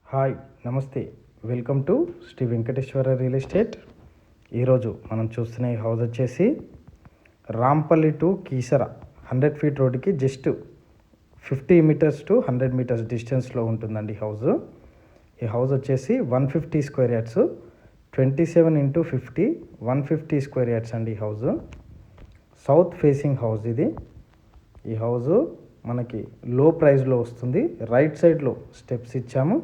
Hi నమస్తే, welcome to Shri Venkateswara real estate. ఈరోజు మనం చూస్తున్న ఈ హౌస్ వచ్చేసి రాంపల్లి టు కీసర 100 ఫీట్ రోడ్డుకి జస్ట్ 50 మీటర్స్ టు 100 మీటర్స్ డిస్టెన్స్లో ఉంటుందండి హౌస్. ఈ హౌస్ వచ్చేసి 150 square yards, 27x50 150 square yards అండి ఈ హౌస్. సౌత్ ఫేసింగ్ హౌస్ ఇది. ఈ హౌస్ మనకి లో ప్రైస్లో వస్తుంది. రైట్ సైడ్లో స్టెప్స్ ఇచ్చాము,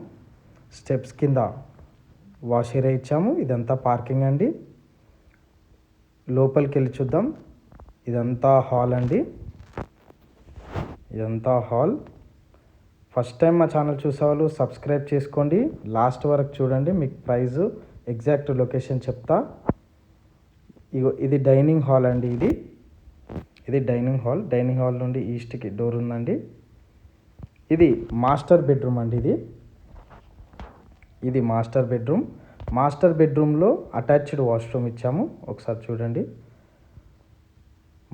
స్టెప్స్ కింద వాష్ ఏరియా ఇచ్చాము. ఇదంతా పార్కింగ్ అండి. లోపలికి వెళ్ళి చూద్దాం. ఇదంతా హాల్ అండి. ఇదంతా హాల్. ఫస్ట్ టైం మా ఛానల్ చూసేవాళ్ళు సబ్స్క్రైబ్ చేసుకోండి, లాస్ట్ వరకు చూడండి, మీకు ప్రైస్ ఎగ్జాక్ట్ లొకేషన్ చెప్తా. ఇది డైనింగ్ హాల్ అండి. ఇది డైనింగ్ హాల్. డైనింగ్ హాల్ నుండి ఈస్ట్కి డోర్ ఉందండి. ఇది మాస్టర్ బెడ్రూమ్ అండి. ఇది మాస్టర్ బెడ్రూమ్. మాస్టర్ బెడ్రూమ్లో అటాచ్డ్ వాష్రూమ్ ఇచ్చాము. ఒకసారి చూడండి.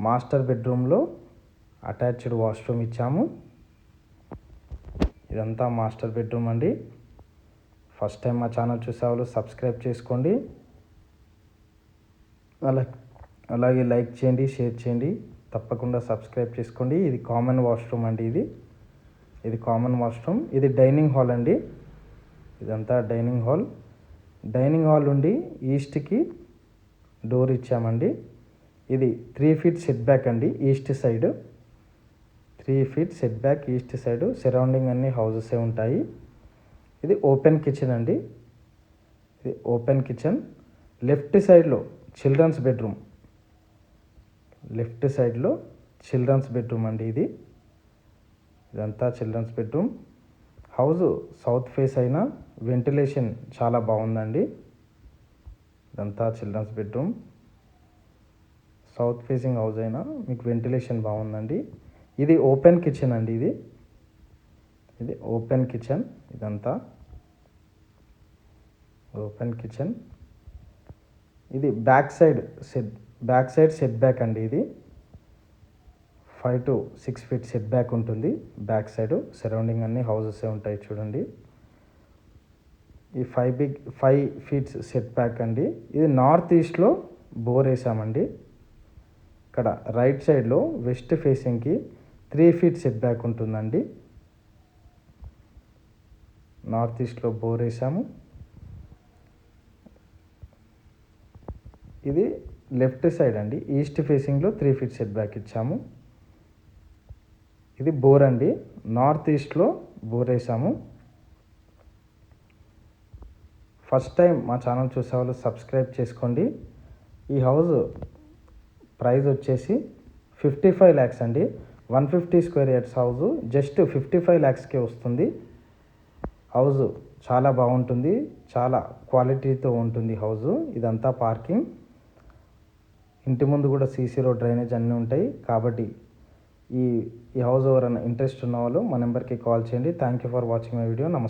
మాస్టర్ బెడ్రూమ్లో అటాచ్డ్ వాష్రూమ్ ఇచ్చాము. ఇదంతా మాస్టర్ బెడ్రూమ్ అండి. ఫస్ట్ టైం మా ఛానల్ చూసేవాళ్ళు సబ్స్క్రైబ్ చేసుకోండి, అలాగే లైక్ చేయండి, షేర్ చేయండి, తప్పకుండా సబ్స్క్రైబ్ చేసుకోండి. ఇది కామన్ వాష్రూమ్ అండి. ఇది కామన్ వాష్రూమ్. ఇది డైనింగ్ హాల్ అండి. ఇదంతా డైనింగ్ హాల్. డైనింగ్ హాల్ నుండి ఈస్ట్కి డోర్ ఇచ్చామండి. ఇది 3 ఫీట్ సెట్ బ్యాక్ అండి. East side 3 feet set back east side. Surrounding అన్ని హౌసెసే ఉంటాయి. ఇది ఓపెన్ కిచెన్ అండి. ఇది ఓపెన్ కిచెన్. లెఫ్ట్ సైడ్లో చిల్డ్రన్స్ బెడ్రూమ్. లెఫ్ట్ సైడ్లో చిల్డ్రన్స్ బెడ్రూమ్ అండి. ఇదంతా children's bedroom. House south face అయినా వెంటిలేషన్ చాలా బాగుందండి. ఇదంతా children's bedroom. South facing house అయినా మీకు వెంటిలేషన్ బాగుందండి. ఇది ఓపెన్ కిచెన్ అండి. ఇది ఓపెన్ కిచెన్. ఇదంతా ఓపెన్ కిచెన్. ఇది బ్యాక్ సైడ్ సెట్ బ్యాక్ అండి. ఇది 5 to 6 ఫీట్ సెట్ బ్యాక్ ఉంటుంది బ్యాక్ సైడ్. సరౌండింగ్ అన్ని హౌసెస్ ఉంటాయి చూడండి. ఈ 5 ఫీట్స్ సెట్ బ్యాక్ అండి. ఇది నార్త్ ఈస్ట్లో బోర్ వేసామండి. ఇక్కడ రైట్ సైడ్లో వెస్ట్ ఫేసింగ్కి 3 ఫీట్ సెట్ బ్యాక్ ఉంటుందండి. నార్త్ ఈస్ట్లో బోర్ వేసాము. ఇది లెఫ్ట్ సైడ్ అండి. ఈస్ట్ ఫేసింగ్లో 3 ఫీట్ సెట్ బ్యాక్ ఇచ్చాము. ఇది బోర్ అండి. నార్త్ ఈస్ట్లో బోర్ వేసాము. ఫస్ట్ టైం మా ఛానల్ చూసేవాళ్ళు సబ్స్క్రైబ్ చేసుకోండి. ఈ హౌస్ ప్రైస్ వచ్చేసి 55 lakhs అండి. 150 స్క్వేర్ యార్డ్స్ హౌస్ జస్ట్ 55 lakhsకే వస్తుంది. హౌస్ చాలా బాగుంటుంది, చాలా క్వాలిటీతో ఉంటుంది హౌస్. ఇదంతా పార్కింగ్. ఇంటి ముందు కూడా సీసీ రోడ్, డ్రైనేజ్ అన్నీ ఉంటాయి. కాబట్టి ఈ హౌస్ ఎవరైనా ఇంట్రెస్ట్ ఉన్న వాళ్ళు మా నెంబర్కి కాల్ చేయండి. Thank you for watching my video. నమస్తే.